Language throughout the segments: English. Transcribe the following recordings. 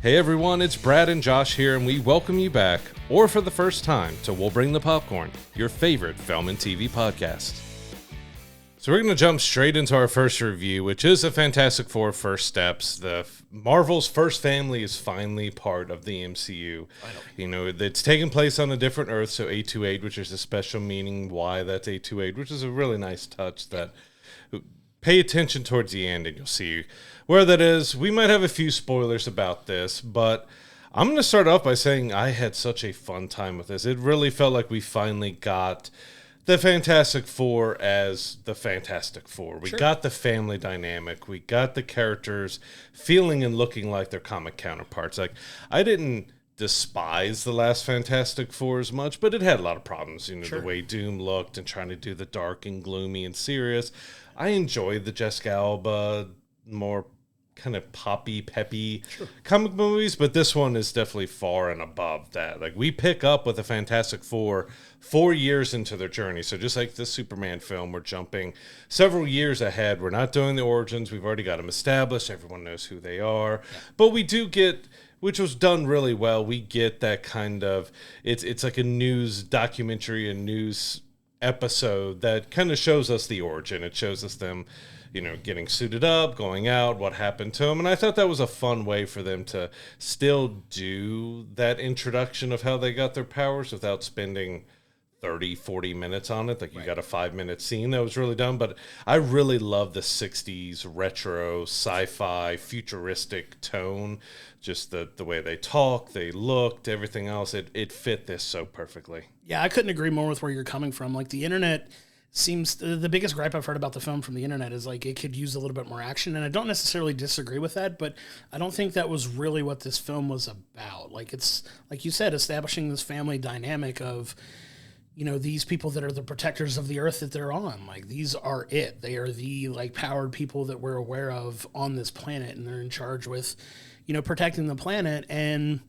Hey everyone, it's Brad and Josh here, and we welcome you back, or for the first time, to We'll Bring the Popcorn, your favorite film and TV podcast. So we're going to jump straight into our first review, which is the Fantastic Four First Steps. Marvel's first family is finally part of the MCU. Finally. You know, it's taking place on a different Earth, so 828, which is a special meaning why that's 828, which is a really nice touch that... Pay attention towards the end and you'll see where that is. We might have a few spoilers about this, but I'm going to start off by saying I had such a fun time with this. It really felt like we finally got the Fantastic Four as the Fantastic Four. We got the family dynamic. We got the characters feeling and looking like their comic counterparts. Like, I didn't despise the last Fantastic Four as much, but it had a lot of problems. You know, the way Doom looked and trying to do the dark and gloomy and serious. I enjoyed the Jessica Alba, more kind of poppy, peppy comic movies, but this one is definitely far and above that. Like, we pick up with the Fantastic Four 4 years into their journey. So just like the Superman film, we're jumping several years ahead. We're not doing the origins. We've already got them established. Everyone knows who they are. Yeah. But we do get... which was done really well. We get that kind of... It's like a news documentary, a news episode that kind of shows us the origin. It shows us them, you know, getting suited up, going out, what happened to them. And I thought that was a fun way for them to still do that introduction of how they got their powers without spending 30, 40 minutes on it. Like, you got a 5-minute scene that was really done. But I really love the 60s retro, sci-fi, futuristic tone. Just the way they talk, they looked, everything else. It fit this so perfectly. Yeah, I couldn't agree more with where you're coming from. Like, the internet seems... the biggest gripe I've heard about the film from the internet is, like, it could use a little bit more action. And I don't necessarily disagree with that, but I don't think that was really what this film was about. Like, it's, like you said, establishing this family dynamic of... you know, these people that are the protectors of the earth that they're on. Like, these are it. They are the, like, powered people that we're aware of on this planet, and they're in charge with, you know, protecting the planet. And,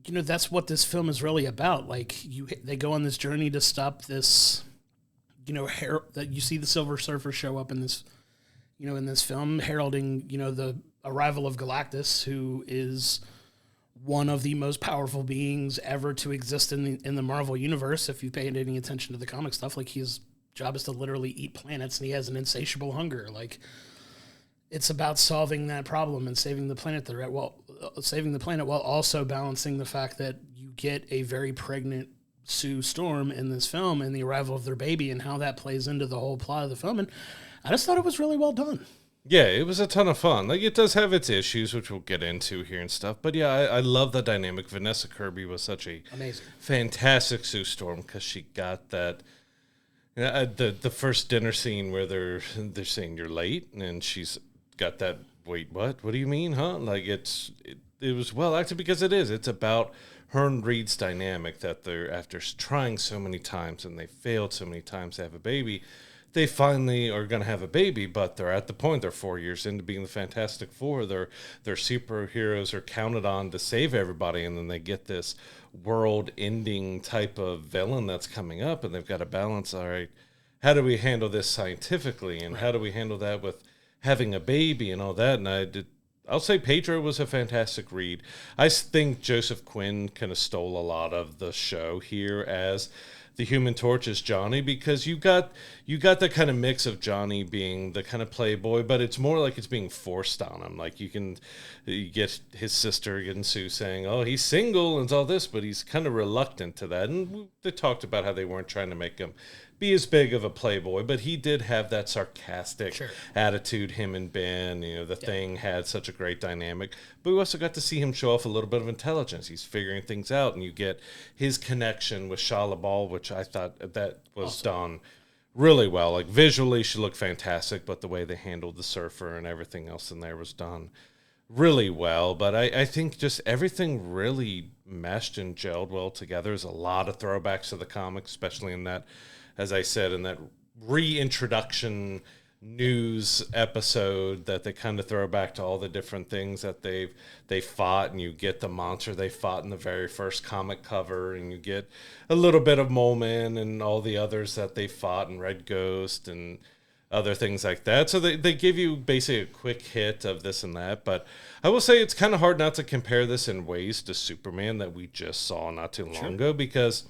you know, that's what this film is really about. Like, they go on this journey to stop this, you know, that you see the Silver Surfer show up in this, you know, in this film, heralding, you know, the arrival of Galactus, who is one of the most powerful beings ever to exist in the Marvel universe. If you paid any attention to the comic stuff, like, his job is to literally eat planets, and he has an insatiable hunger. Like, it's about solving that problem and saving the planet saving the planet while also balancing the fact that you get a very pregnant Sue Storm in this film and the arrival of their baby and how that plays into the whole plot of the film. And I just thought it was really well done. Yeah, it was a ton of fun. Like, it does have its issues, which we'll get into here and stuff. But yeah, I love the dynamic. Vanessa Kirby was such a fantastic Sue Storm, because she got that. The first dinner scene where they're saying you're late, and she's got that. Wait, what? What do you mean, huh? Like, it was well acted, because it is. It's about her and Reed's dynamic, that they're, after trying so many times and they failed so many times to have a baby, they finally are going to have a baby, but they're at the point, they're 4 years into being the Fantastic Four. Their superheroes are counted on to save everybody, and then they get this world-ending type of villain that's coming up, and they've got to balance, all right, how do we handle this scientifically, and how do we handle that with having a baby and all that? And I'll say Pedro was a fantastic read. I think Joseph Quinn kind of stole a lot of the show here as the Human Torch is Johnny, because you got that kind of mix of Johnny being the kind of playboy, but it's more like it's being forced on him. Like, you get his sister getting Sue saying, oh, he's single and all this, but he's kind of reluctant to that. And they talked about how they weren't trying to make him be as big of a playboy, but he did have that sarcastic attitude, him and Ben. You know, the Thing had such a great dynamic, but we also got to see him show off a little bit of intelligence. He's figuring things out, and you get his connection with Shia LaBeouf, which I thought that was done really well. Like, visually, she looked fantastic, but the way they handled the surfer and everything else in there was done really well. But I think just everything really meshed and gelled well together. There's a lot of throwbacks to the comics, especially in that, as I said, in that reintroduction news episode that they kind of throw back to all the different things that they fought, and you get the monster they fought in the very first comic cover, and you get a little bit of Mole Man and all the others that they fought, and Red Ghost, and other things like that. So they give you basically a quick hit of this and that. But I will say it's kind of hard not to compare this in ways to Superman that we just saw not too long ago, because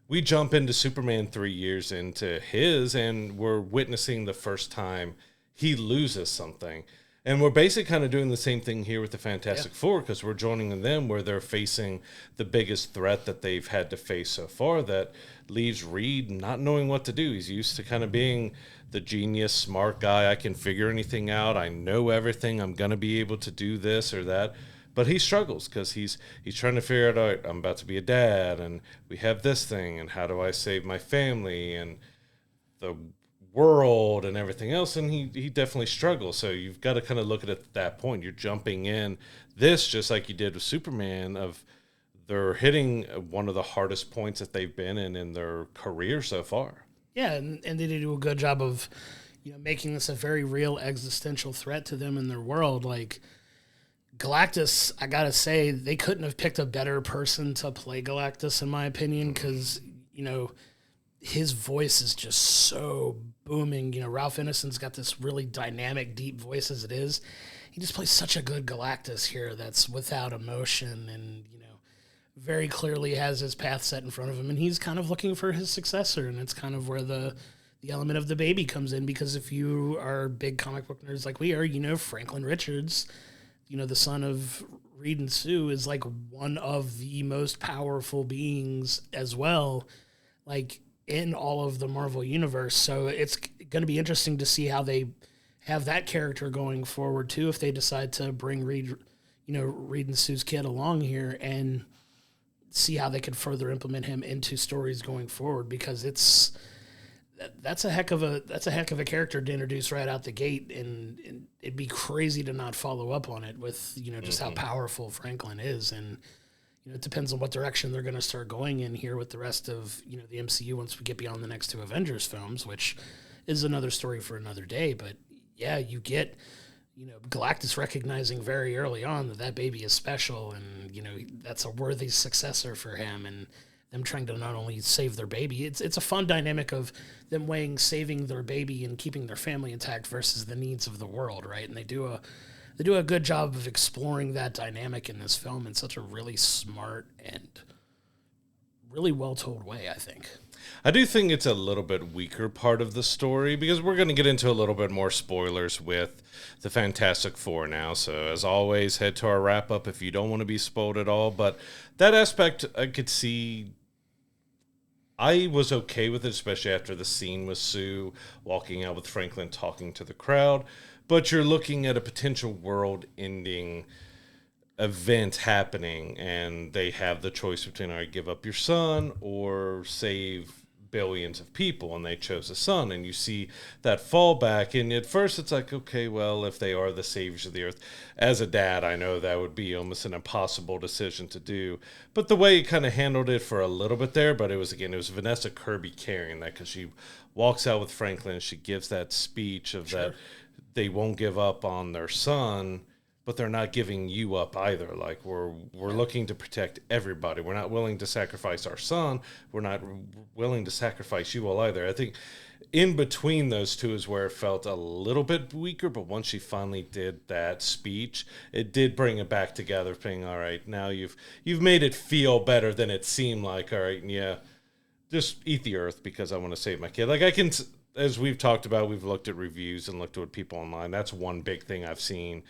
we jump into Superman 3 years into his, and we're witnessing the first time he loses something. And we're basically kind of doing the same thing here with the Fantastic Four, because we're joining them where they're facing the biggest threat that they've had to face so far, that leaves Reed not knowing what to do. He's used to kind of being the genius, smart guy. I can figure anything out. I know everything. I'm going to be able to do this or that. But he struggles because he's trying to figure it out. I'm about to be a dad, and we have this thing, and how do I save my family and the world and everything else, and he definitely struggles. So you've got to kind of look at it at that point. You're jumping in this just like you did with Superman, of they're hitting one of the hardest points that they've been in their career so far. Yeah, and they do a good job of making this a very real existential threat to them in their world. Like Galactus, I gotta say, they couldn't have picked a better person to play Galactus, in my opinion, because his voice is just so booming. Ralph Ineson's got this really dynamic, deep voice as it is. He just plays such a good Galactus here that's without emotion and, very clearly has his path set in front of him. And he's kind of looking for his successor. And it's kind of where the element of the baby comes in, because if you are big comic book nerds like we are, Franklin Richards, the son of Reed and Sue, is like one of the most powerful beings as well. Like, in all of the Marvel universe. So it's going to be interesting to see how they have that character going forward too, if they decide to bring Reed and Sue's kid along here, and see how they could further implement him into stories going forward, because that's a heck of a character to introduce right out the gate, and it'd be crazy to not follow up on it with just how powerful Franklin is. And it depends on what direction they're going to start going in here with the rest of, the MCU once we get beyond the next two Avengers films, which is another story for another day. But yeah, you get, Galactus recognizing very early on that baby is special, and, that's a worthy successor for him, and them trying to not only save their baby, it's a fun dynamic of them weighing saving their baby and keeping their family intact versus the needs of the world, right? And they do a good job of exploring that dynamic in this film in such a really smart and really well-told way, I think. I do think it's a little bit weaker part of the story, because we're going to get into a little bit more spoilers with the Fantastic Four now. So as always, head to our wrap-up if you don't want to be spoiled at all. But that aspect, I could see, I was okay with it, especially after the scene with Sue walking out with Franklin talking to the crowd. But you're looking at a potential world-ending event happening, and they have the choice between, all right, give up your son or save billions of people, and they chose the son. And you see that fallback, and at first it's like, okay, well, if they are the saviors of the earth, as a dad, I know that would be almost an impossible decision to do. But the way he kind of handled it for a little bit there, but it was Vanessa Kirby carrying that, because she walks out with Franklin, and she gives that speech of that they won't give up on their son, but they're not giving you up either. Like, we're looking to protect everybody. We're not willing to sacrifice our son. We're not willing to sacrifice you all either. I think in between those two is where it felt a little bit weaker, but once she finally did that speech, it did bring it back together, being, all right, now you've made it feel better than it seemed like. All right, yeah, just eat the earth because I want to save my kid. Like, I can, as we've talked about, we've looked at reviews and looked at what people online. That's one big thing I've seen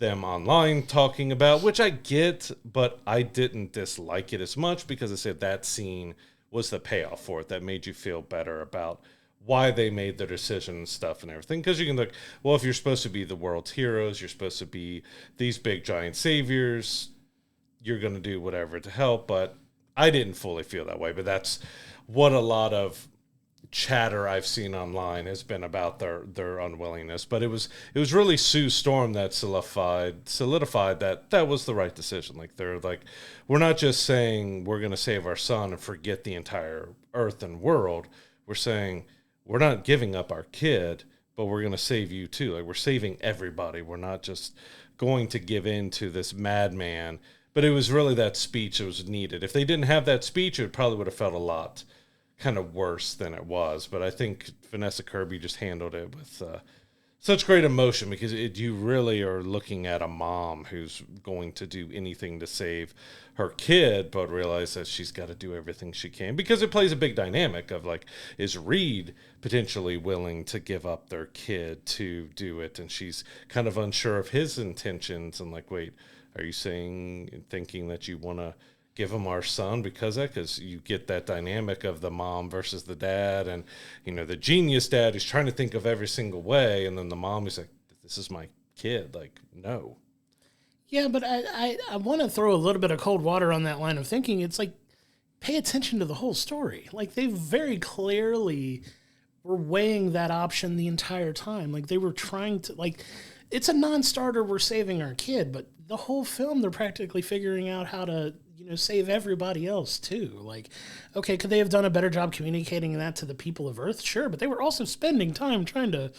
them online talking about, which I get, but I didn't dislike it as much, because I said that scene was the payoff for it that made you feel better about why they made their decision and stuff and everything. Because you can look, well, if you're supposed to be the world's heroes, you're supposed to be these big giant saviors, you're going to do whatever to help. But I didn't fully feel that way. But that's what a lot of chatter I've seen online has been about their unwillingness. But it was really Sue Storm that solidified that was the right decision. Like, they're like, we're not just saying we're going to save our son and forget the entire earth and world. We're saying we're not giving up our kid, but we're going to save you too. Like, we're saving everybody. We're not just going to give in to this madman. But it was really that speech that was needed. If they didn't have that speech, it probably would have felt a lot kind of worse than it was. But I think Vanessa Kirby just handled it with such great emotion, because you really are looking at a mom who's going to do anything to save her kid, but realize that she's got to do everything she can, because it plays a big dynamic of like, is Reed potentially willing to give up their kid to do it? And she's kind of unsure of his intentions, and like, wait, are you thinking that you want to give him our son because you get that dynamic of the mom versus the dad, and the genius dad is trying to think of every single way, and then the mom is like, this is my kid, like, no. Yeah, but I want to throw a little bit of cold water on that line of thinking. It's like, pay attention to the whole story. Like, they very clearly were weighing that option the entire time. Like, they were trying to, like, it's a non-starter, we're saving our kid, but the whole film they're practically figuring out how to save everybody else too. Like, okay, could they have done a better job communicating that to the people of Earth? Sure, but they were also spending time trying to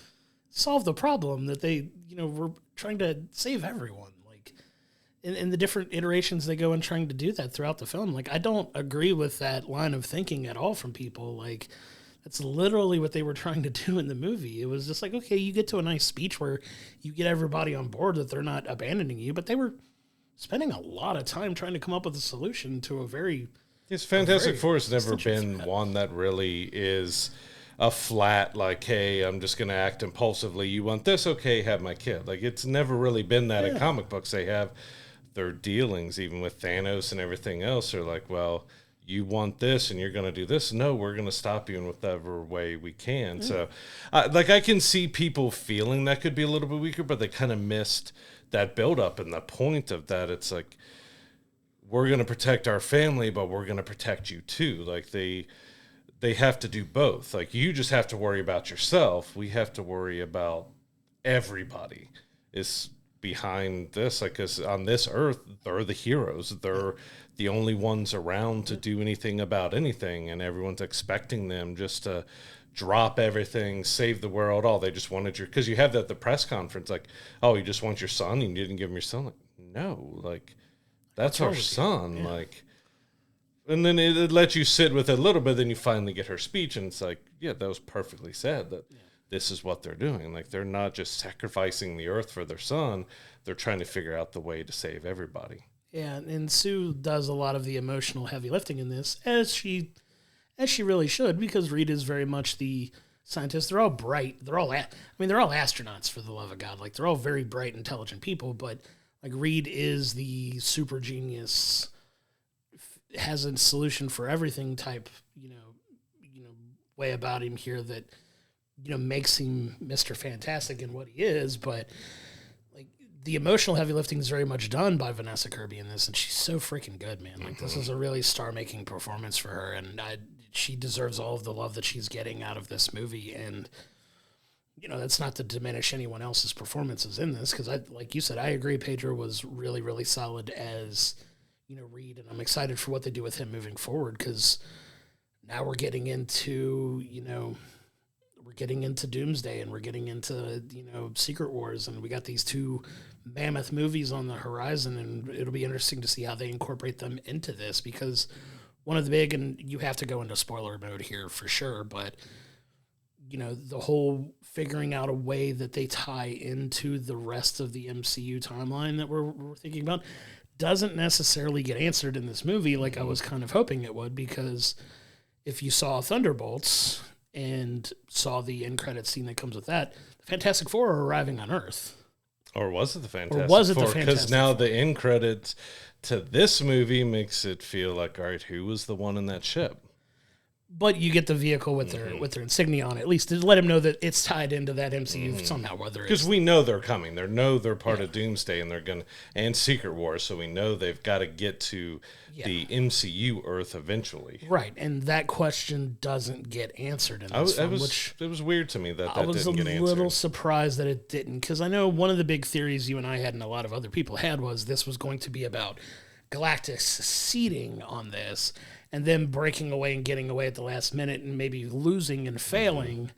solve the problem that they, were trying to save everyone. Like, in the different iterations they go in trying to do that throughout the film. Like, I don't agree with that line of thinking at all from people. Like, that's literally what they were trying to do in the movie. It was just like, okay, you get to a nice speech where you get everybody on board that they're not abandoning you, but they were spending a lot of time trying to come up with a solution to a very... Yes, Fantastic Four has never been one that really is a flat, like, hey, I'm just going to act impulsively. You want this? Okay, have my kid. Like, it's never really been that in comic books. They have their dealings, even with Thanos and everything else, are like, well, you want this and you're going to do this. No, we're going to stop you in whatever way we can. So, I can see people feeling that could be a little bit weaker, but they kind of missed that buildup, and the point of that, it's like, we're going to protect our family, but we're going to protect you too. Like, they have to do both. Like, you just have to worry about yourself. We have to worry about everybody is behind this. Like, 'cause on this earth, they're the heroes. They're the only ones around to do anything about anything, and everyone's expecting them just to drop everything, save the world. Oh, they just wanted because you have that at the press conference, like, oh, you just want your son and you didn't give him your son. Like, no, like, that's our son. Yeah. Like, and then it lets you sit with it a little bit, then you finally get her speech, and it's like, yeah, that was perfectly said, that this is what they're doing. Like, they're not just sacrificing the earth for their son, they're trying to figure out the way to save everybody. Yeah, and Sue does a lot of the emotional heavy lifting in this, as she really should, because Reed is very much the scientist. They're all bright. They're all astronauts, for the love of God. Like, they're all very bright, intelligent people, but like, Reed is the super genius, has a solution for everything type, way about him here that, makes him Mr. Fantastic in what he is. But like, the emotional heavy lifting is very much done by Vanessa Kirby in this, and she's so freaking good, man. Like, this is a really star-making performance for her, and she deserves all of the love that she's getting out of this movie. And, that's not to diminish anyone else's performances in this, because like you said, I agree Pedro was really, really solid as, Reed, and I'm excited for what they do with him moving forward, because now we're getting into, Doomsday, and we're getting into, Secret Wars, and we got these two mammoth movies on the horizon, and it'll be interesting to see how they incorporate them into this, because one of the big, and you have to go into spoiler mode here for sure, but, the whole figuring out a way that they tie into the rest of the MCU timeline that we're thinking about doesn't necessarily get answered in this movie like I was kind of hoping it would, because if you saw Thunderbolts and saw the end credit scene that comes with that, the Fantastic Four are arriving on Earth. Or was it the Fantastic Four? Because now the end credits to this movie makes it feel like, all right, who was the one in that ship? But you get the vehicle with their insignia on it, at least to let them know that it's tied into that MCU somehow. Whether because we know they're coming, they're part of Doomsday, and and Secret Wars, so we know they've got to get to the MCU Earth eventually. Right, and that question doesn't get answered in this film, it was weird to me that didn't get answered. I was a little surprised that it didn't, because I know one of the big theories you and I had, and a lot of other people had, was this was going to be about Galactus seceding on this, and then breaking away and getting away at the last minute, and maybe losing and failing,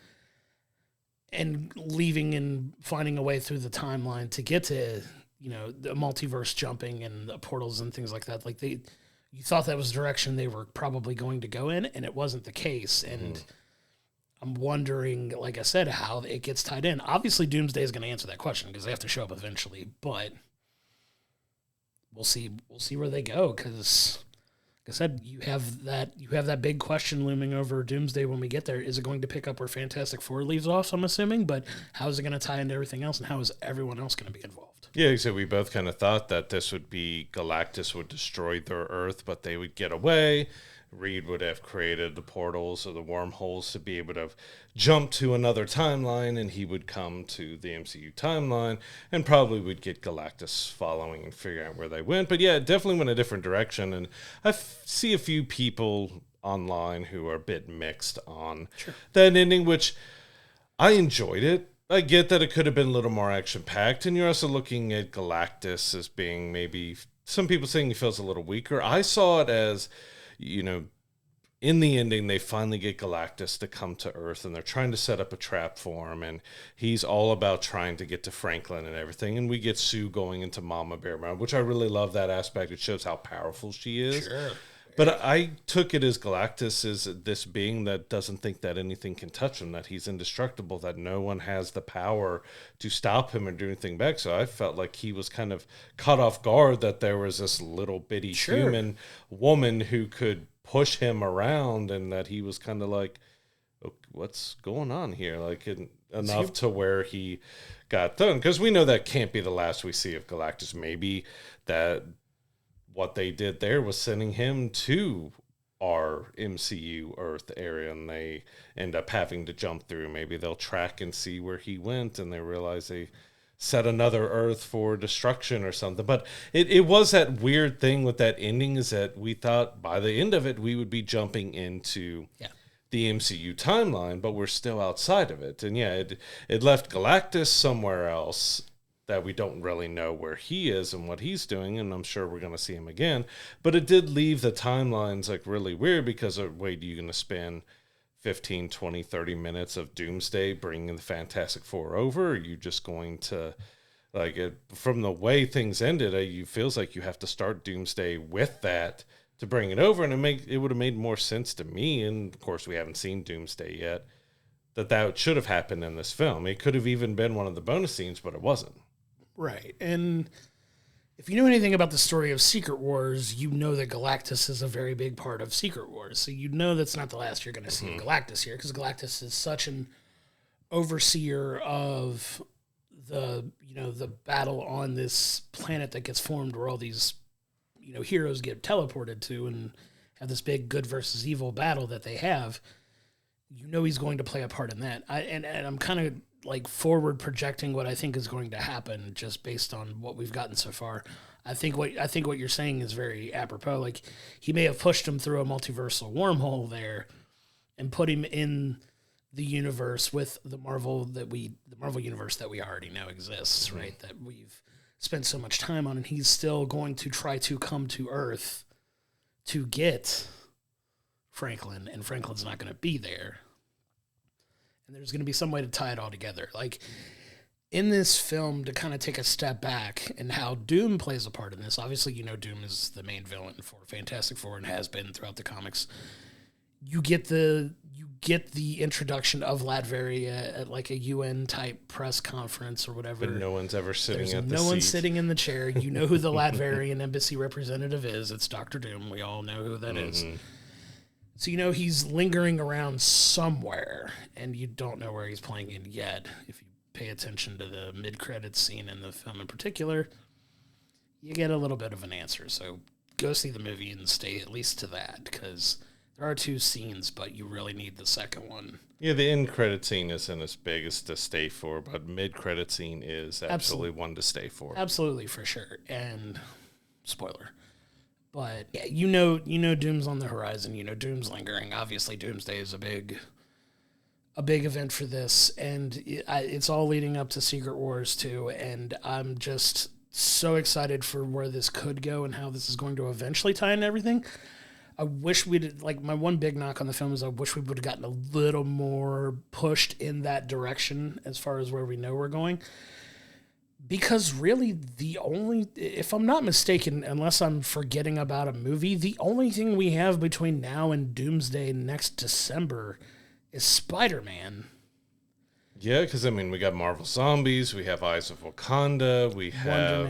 and leaving and finding a way through the timeline to get to, the multiverse jumping and the portals and things like that. Like, you thought that was the direction they were probably going to go in, and it wasn't the case. And I'm wondering, like I said, how it gets tied in. Obviously, Doomsday is going to answer that question because they have to show up eventually, but we'll see. We'll see where they go because, like I said, you have that big question looming over Doomsday when we get there. Is it going to pick up where Fantastic Four leaves off? I'm assuming, but how is it going to tie into everything else, and how is everyone else going to be involved? Yeah, so we both kind of thought that this would be Galactus would destroy their Earth, but they would get away. Reed would have created the portals or the wormholes to be able to jump to another timeline, and he would come to the MCU timeline and probably would get Galactus following and figuring out where they went. But yeah, it definitely went a different direction, and I see a few people online who are a bit mixed on that ending, which I enjoyed it. I get that it could have been a little more action-packed, and you're also looking at Galactus as being maybe, some people saying he feels a little weaker. I saw it as, you know, in the ending, they finally get Galactus to come to Earth, and they're trying to set up a trap for him, and he's all about trying to get to Franklin and everything, and we get Sue going into Mama Bear Mountain, which I really love that aspect. It shows how powerful she is. Sure. But I took it as Galactus is this being that doesn't think that anything can touch him, that he's indestructible, that no one has the power to stop him or do anything back. So I felt like he was kind of caught off guard that there was this little bitty human woman who could push him around, and that he was kind of like, oh, what's going on here? Like enough to where he got done. Because we know that can't be the last we see of Galactus. Maybe that what they did there was sending him to our MCU Earth area, and they end up having to jump through. Maybe they'll track and see where he went, and they realize they set another Earth for destruction or something. But it was that weird thing with that ending, is that we thought by the end of it we would be jumping into the MCU timeline, but we're still outside of it. And yeah, it left Galactus somewhere else that we don't really know where he is and what he's doing, and I'm sure we're going to see him again. But it did leave the timelines like really weird, because wait, are you going to spend 15, 20, 30 minutes of Doomsday bringing the Fantastic Four over? Or are you just going to, like, from the way things ended, it feels like you have to start Doomsday with that to bring it over, and it would have made more sense to me, and of course we haven't seen Doomsday yet, that should have happened in this film. It could have even been one of the bonus scenes, but it wasn't. Right. And if you know anything about the story of Secret Wars, you know that Galactus is a very big part of Secret Wars. So you know that's not the last you're going to see of Galactus here, because Galactus is such an overseer of the battle on this planet that gets formed, where all these, heroes get teleported to and have this big good versus evil battle that they have. He's going to play a part in that. And I'm kind of like forward projecting what I think is going to happen just based on what we've gotten so far. I think what you're saying is very apropos. Like, he may have pushed him through a multiversal wormhole there and put him in the universe with the Marvel universe that we already know exists, right? That we've spent so much time on, and he's still going to try to come to Earth to get Franklin, and Franklin's not going to be there. And there's going to be some way to tie it all together. Like, in this film, to kind of take a step back and how Doom plays a part in this. Obviously, Doom is the main villain for Fantastic Four and has been throughout the comics. You get the introduction of Latveria at like a UN type press conference or whatever. But no one's ever sitting at the seat. No one's sitting in the chair. You know who the Latverian embassy representative is. It's Dr. Doom. We all know who that is. So he's lingering around somewhere, and you don't know where he's playing in yet. If you pay attention to the mid-credits scene in the film in particular, you get a little bit of an answer. So go see the movie and stay at least to that, because there are two scenes, but you really need the second one. Yeah, the end credit scene isn't as big as to stay for, but mid-credit scene is absolutely one to stay for. Absolutely, for sure. And spoiler. But yeah, Doom's on the horizon. Doom's lingering. Obviously, Doomsday is a big event for this, and it's all leading up to Secret Wars too. And I'm just so excited for where this could go and how this is going to eventually tie in everything. I wish my one big knock on the film is I wish we would have gotten a little more pushed in that direction as far as where we know we're going. Because really, the only, if I'm not mistaken, unless I'm forgetting about a movie, the only thing we have between now and Doomsday next December is Spider-Man. Yeah, because I mean, we got Marvel Zombies, we have Eyes of Wakanda, we have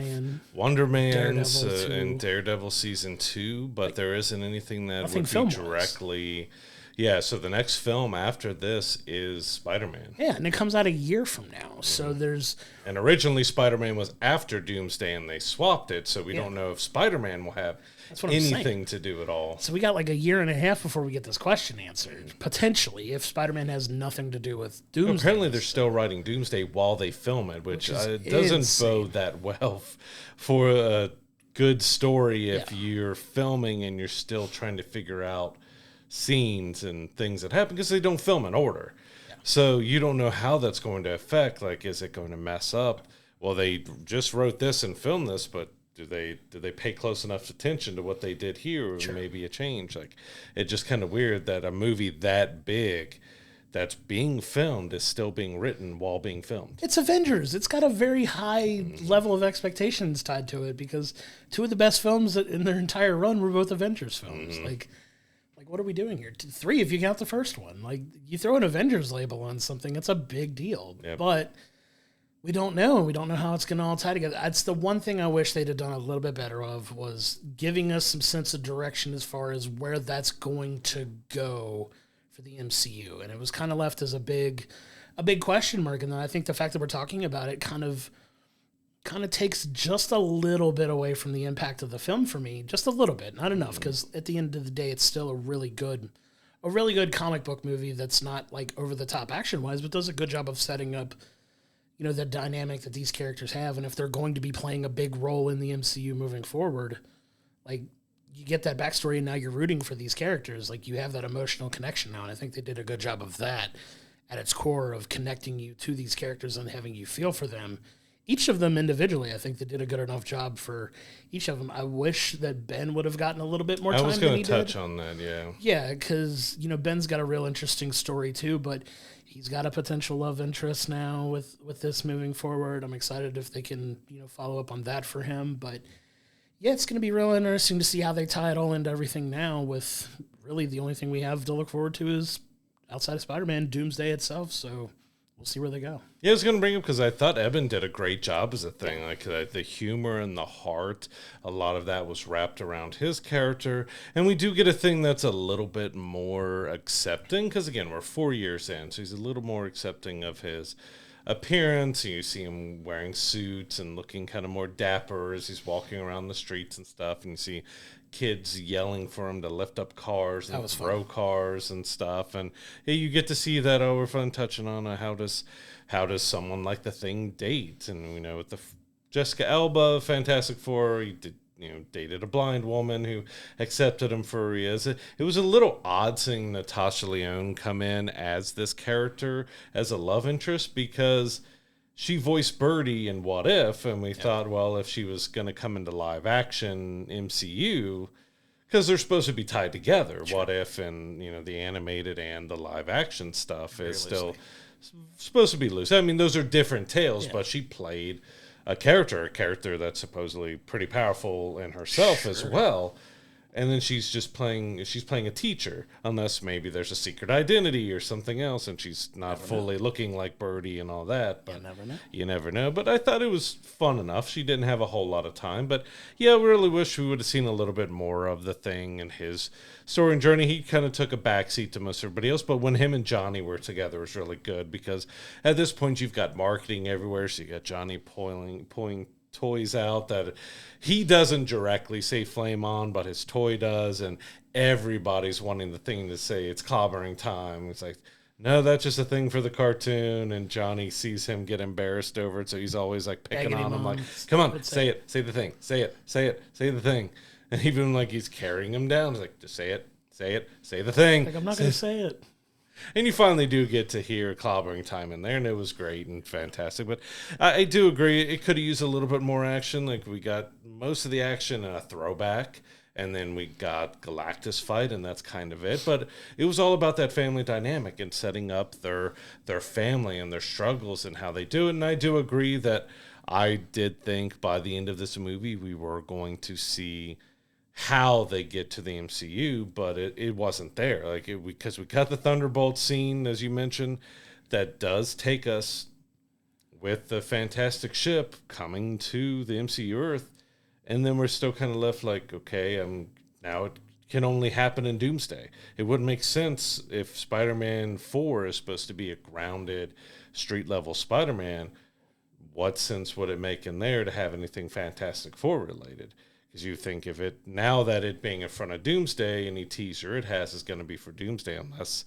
Wonder Man, and Daredevil season 2, but there isn't anything that would be directly. Yeah, so the next film after this is Spider-Man. Yeah, and it comes out a year from now. So there's... And originally Spider-Man was after Doomsday, and they swapped it, so we don't know if Spider-Man will have anything to do at all. So we got like a year and a half before we get this question answered, potentially, if Spider-Man has nothing to do with Doomsday. Apparently they're still writing Doomsday while they film it, which doesn't bode that well for a good story if you're filming and you're still trying to figure out scenes and things that happen, because they don't film in order. So you don't know how that's going to affect, like, is it going to mess up? Well, they just wrote this and filmed this, but do they pay close enough attention to what they did here, or maybe a change? Like, it's just kind of weird that a movie that big that's being filmed is still being written while being filmed. It's Avengers. It's got a very high level of expectations tied to it, because two of the best films in their entire run were both Avengers films. Like, what are we doing here? 3, if you count the first one. Like, you throw an Avengers label on something, it's a big deal. Yep. But we don't know. We don't know how it's going to all tie together. That's the one thing I wish they'd have done a little bit better of, was giving us some sense of direction as far as where that's going to go for the MCU. And it was kind of left as a big question mark. And then I think the fact that we're talking about it kind of takes just a little bit away from the impact of the film for me. Just a little bit, not enough, because at the end of the day, it's still a really good comic book movie that's not like over the top action wise, but does a good job of setting up, you know, the dynamic that these characters have. And if they're going to be playing a big role in the MCU moving forward, like, you get that backstory and now you're rooting for these characters. Like, you have that emotional connection now. And I think they did a good job of that at its core, of connecting you to these characters and having you feel for them. Each of them individually, I think they did a good enough job for each of them. I wish that Ben would have gotten a little bit more time than he did. I was going to touch on that, yeah. Yeah, because, you know, Ben's got a real interesting story too, but he's got a potential love interest now with this moving forward. I'm excited if they can, you know, follow up on that for him. But, yeah, it's going to be real interesting to see how they tie it all into everything now, with really the only thing we have to look forward to is, outside of Spider-Man, Doomsday itself. So we'll see where they go. Yeah, I was going to bring up, because I thought Eben did a great job as a thing. Like, the humor and the heart, a lot of that was wrapped around his character. And we do get a thing that's a little bit more accepting, because, again, we're 4 years in, so he's a little more accepting of his appearance. You see him wearing suits and looking kind of more dapper as he's walking around the streets and stuff. And you see kids yelling for him to lift up cars and throw cars and stuff. And you get to see that over fun, touching on how does someone like the Thing date? And we know with the Jessica Alba, Fantastic Four, he did, dated a blind woman who accepted him for who he is. It was a little odd seeing Natasha Lyonne come in as this character, as a love interest, because she voiced Birdie in What If, and we thought, well, if she was going to come into live action MCU, because they're supposed to be tied together, What If and, the animated and the live action stuff is still supposed to be loose. I mean, those are different tales, but she played a character that's supposedly pretty powerful in herself as well. And then she's playing a teacher, unless maybe there's a secret identity or something else, and she's not fully looking like Birdie and all that. But you never know. But I thought it was fun enough. She didn't have a whole lot of time. But yeah, we really wish we would have seen a little bit more of the Thing and his story and journey. He kind of took a backseat to most everybody else. But when him and Johnny were together, it was really good, because at this point you've got marketing everywhere. So you got Johnny pulling toys out that he doesn't directly say flame on, but his toy does, and everybody's wanting the Thing to say it's clobbering time. It's like, no, that's just a thing for the cartoon. And Johnny sees him get embarrassed over it, so he's always like picking on him, like, come on, say it, say the Thing, say the Thing. And even like he's carrying him down, he's like, just say it, say the Thing. Like, I'm not going to say it. And you finally do get to hear clobbering time in there, and it was great and fantastic. But I do agree, it could have used a little bit more action. Like, we got most of the action in a throwback, and then we got Galactus fight, and that's kind of it. But it was all about that family dynamic and setting up their family and their struggles and how they do it. And I do agree that I did think by the end of this movie we were going to see how they get to the MCU, but it wasn't there. Like, because we got the Thunderbolt scene, as you mentioned, that does take us with the Fantastic Ship coming to the MCU Earth, and then we're still kind of left like, okay, now it can only happen in Doomsday. It wouldn't make sense if Spider-Man 4 is supposed to be a grounded, street-level Spider-Man. What sense would it make in there to have anything Fantastic Four related? Because you think if it, now that it being in front of Doomsday, any teaser it has is going to be for Doomsday, unless,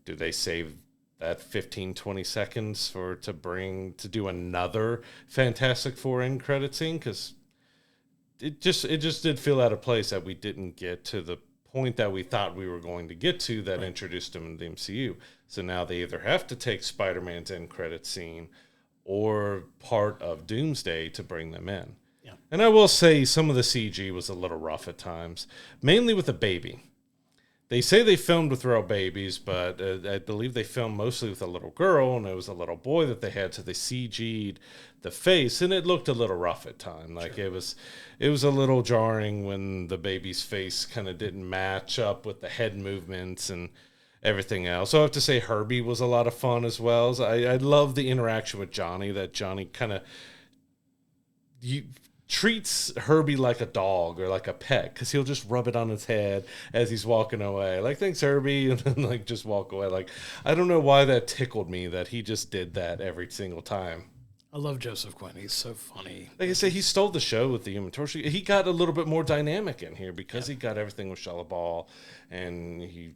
do they save that 15, 20 seconds to do another Fantastic Four end credit scene? Because it just did feel out of place that we didn't get to the point that we thought we were going to get to that introduced them in the MCU. So now they either have to take Spider-Man's end credit scene or part of Doomsday to bring them in. Yeah. And I will say some of the CG was a little rough at times, mainly with the baby. They say they filmed with real babies, but I believe they filmed mostly with a little girl, and it was a little boy that they had, so they CG'd the face, and it looked a little rough at times. Like, sure. It was a little jarring when the baby's face kind of didn't match up with the head movements and everything else. So I have to say Herbie was a lot of fun as well. So I love the interaction with Johnny, that Johnny kind of treats Herbie like a dog or like a pet, because he'll just rub it on his head as he's walking away. Like, thanks, Herbie, and then like just walk away. Like, I don't know why that tickled me that he just did that every single time. I love Joseph Quinn. He's so funny. Like I say, he stole the show with the Human Torch. He got a little bit more dynamic in here because he got everything with Shia LaBeouf, and he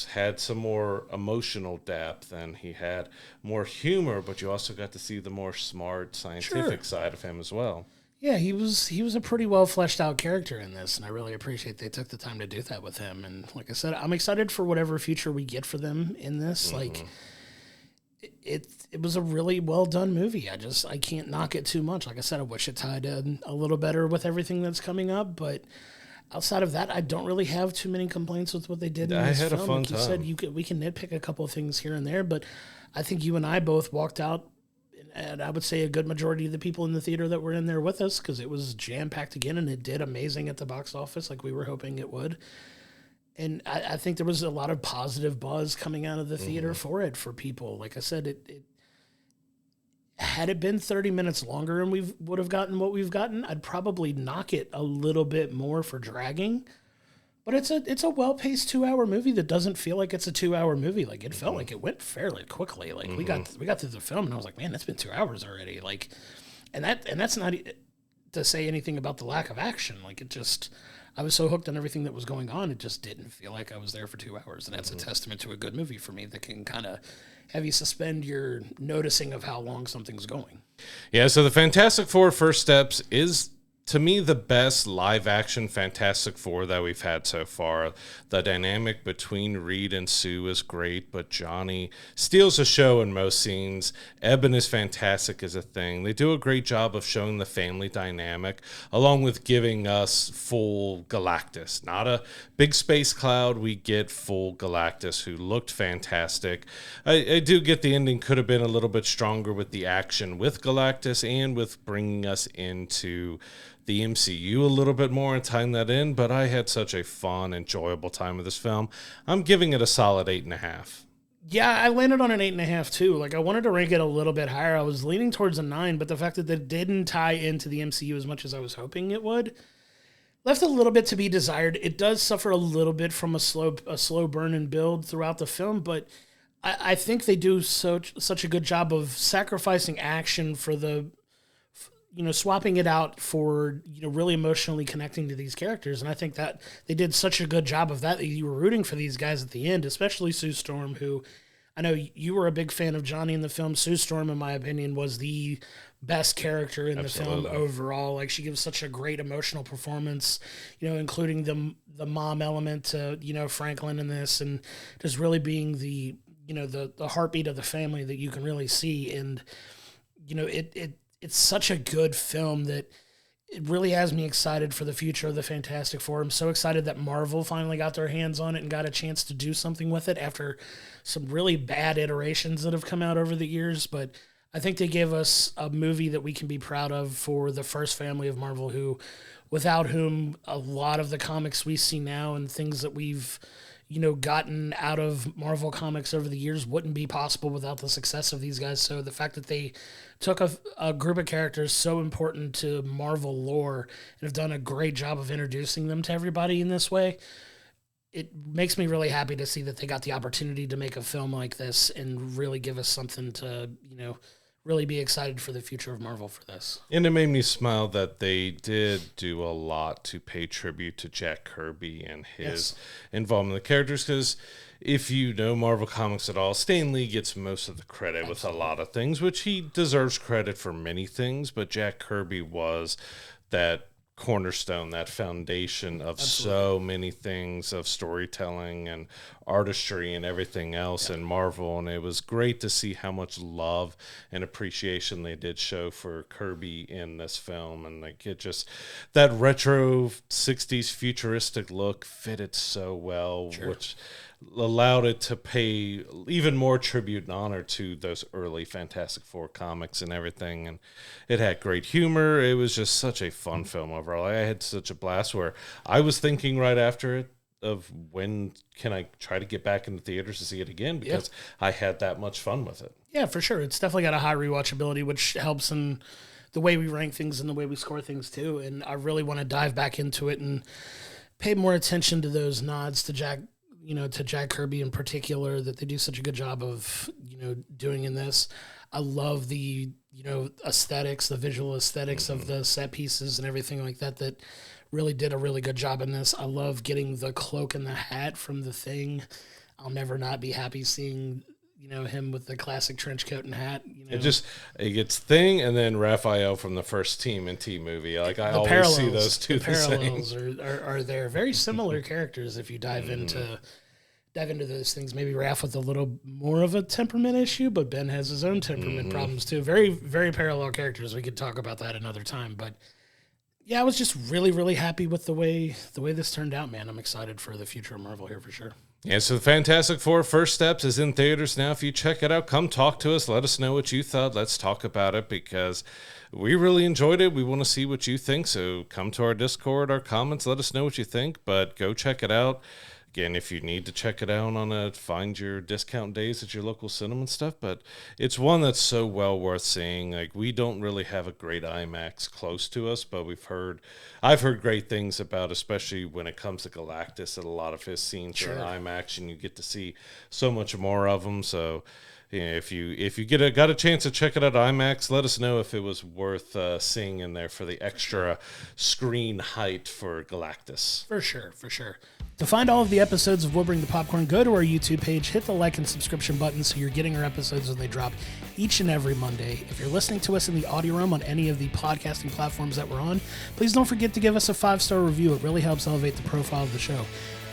had some more emotional depth, and he had more humor, but you also got to see the more smart scientific side of him as well. Yeah, he was a pretty well fleshed out character in this, and I really appreciate they took the time to do that with him. And like I said, I'm excited for whatever future we get for them in this. Mm-hmm. Like, it was a really well done movie. I can't knock it too much. Like I said, I wish it tied in a little better with everything that's coming up, but outside of that, I don't really have too many complaints with what they did in this film. I had a fun time. Like you said, we can nitpick a couple of things here and there, but I think you and I both walked out, and I would say a good majority of the people in the theater that were in there with us, because it was jam-packed again, and it did amazing at the box office like we were hoping it would. And I think there was a lot of positive buzz coming out of the theater for it, for people. Like I said, had it been 30 minutes longer and we would have gotten what we've gotten, I'd probably knock it a little bit more for dragging. But it's a well-paced 2-hour movie that doesn't feel like it's a 2-hour movie. Like, it felt like it went fairly quickly. Like, we got through the film, and I was like, man, it's been 2 hours already. Like, and that's not to say anything about the lack of action. Like, I was so hooked on everything that was going on, it just didn't feel like I was there for 2 hours. And that's a testament to a good movie for me that can kind of have you suspend your noticing of how long something's going. Yeah, so the Fantastic Four First Steps is, to me, the best live-action Fantastic Four that we've had so far. The dynamic between Reed and Sue is great, but Johnny steals the show in most scenes. Eben is fantastic as a thing. They do a great job of showing the family dynamic, along with giving us full Galactus. Not a big space cloud. We get full Galactus, who looked fantastic. I do get the ending could have been a little bit stronger with the action with Galactus and with bringing us into the MCU a little bit more and tying that in, but I had such a fun, enjoyable time with this film. I'm giving it a solid 8.5. Yeah, I landed on an 8.5 too. Like, I wanted to rank it a little bit higher. I was leaning towards a 9, but the fact that it didn't tie into the MCU as much as I was hoping it would left a little bit to be desired. It does suffer a little bit from a slow burn and build throughout the film, but I think they do such a good job of sacrificing action for the, swapping it out for, really emotionally connecting to these characters. And I think that they did such a good job of that you were rooting for these guys at the end, especially Sue Storm, who I know you were a big fan of Johnny in the film. Sue Storm, in my opinion, was the best character in the film overall. Like, she gives such a great emotional performance, including the mom element to, Franklin in this, and just really being the heartbeat of the family that you can really see. And, it's such a good film that it really has me excited for the future of the Fantastic Four. I'm so excited that Marvel finally got their hands on it and got a chance to do something with it after some really bad iterations that have come out over the years. But I think they gave us a movie that we can be proud of for the first family of Marvel, without whom a lot of the comics we see now and things that we've, gotten out of Marvel Comics over the years wouldn't be possible without the success of these guys. So the fact that they took a group of characters so important to Marvel lore and have done a great job of introducing them to everybody in this way, it makes me really happy to see that they got the opportunity to make a film like this and really give us something to, really be excited for the future of Marvel for this. And it made me smile that they did do a lot to pay tribute to Jack Kirby and his involvement in the characters, because if you know Marvel Comics at all, Stan Lee gets most of the credit with a lot of things, which he deserves credit for many things, but Jack Kirby was that cornerstone, that foundation of so many things, of storytelling and artistry and everything else in Marvel. And it was great to see how much love and appreciation they did show for Kirby in this film. And like, it just, that retro 60s futuristic look fitted so well, which allowed it to pay even more tribute and honor to those early Fantastic Four comics and everything. And it had great humor. It was just such a fun film overall. I had such a blast, where I was thinking right after it of when can I try to get back into theaters to see it again, because I had that much fun with it. Yeah, for sure. It's definitely got a high rewatchability, which helps in the way we rank things and the way we score things too. And I really want to dive back into it and pay more attention to those nods to Jack Kirby in particular, that they do such a good job of, doing in this. I love the, aesthetics, the visual aesthetics of the set pieces and everything like that, that really did a really good job in this. I love getting the cloak and the hat from the Thing. I'll never not be happy seeing, him with the classic trench coat and hat. It gets Thing and then Raphael from the first TMNT movie. Like, I always see those two. The parallels are there. Very similar characters if you dive into those things. Maybe Raph with a little more of a temperament issue, but Ben has his own temperament problems too. Very, very parallel characters. We could talk about that another time. But yeah, I was just really, really happy with the way this turned out, man. I'm excited for the future of Marvel here for sure. Yeah, so the Fantastic Four First Steps is in theaters now. If you check it out, come talk to us. Let us know what you thought. Let's talk about it, because we really enjoyed it. We want to see what you think. So come to our Discord, our comments. Let us know what you think, but go check it out. Again, if you need to check it out find your discount days at your local cinema and stuff, but it's one that's so well worth seeing. Like, we don't really have a great IMAX close to us, but I've heard great things about, especially when it comes to Galactus, that a lot of his scenes are in IMAX, and you get to see so much more of them. So, if you got a chance to check it out IMAX, let us know if it was worth seeing in there for the extra screen height for Galactus. For sure. To find all of the episodes of We'll Bring the Popcorn, go to our YouTube page, hit the like and subscription button so you're getting our episodes when they drop each and every Monday. If you're listening to us in the audio realm on any of the podcasting platforms that we're on, please don't forget to give us a 5-star review. It really helps elevate the profile of the show.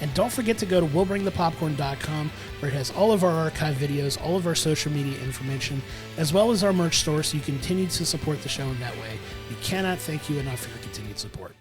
And don't forget to go to willbringthepopcorn.com, where it has all of our archive videos, all of our social media information, as well as our merch store, so you continue to support the show in that way. We cannot thank you enough for your continued support.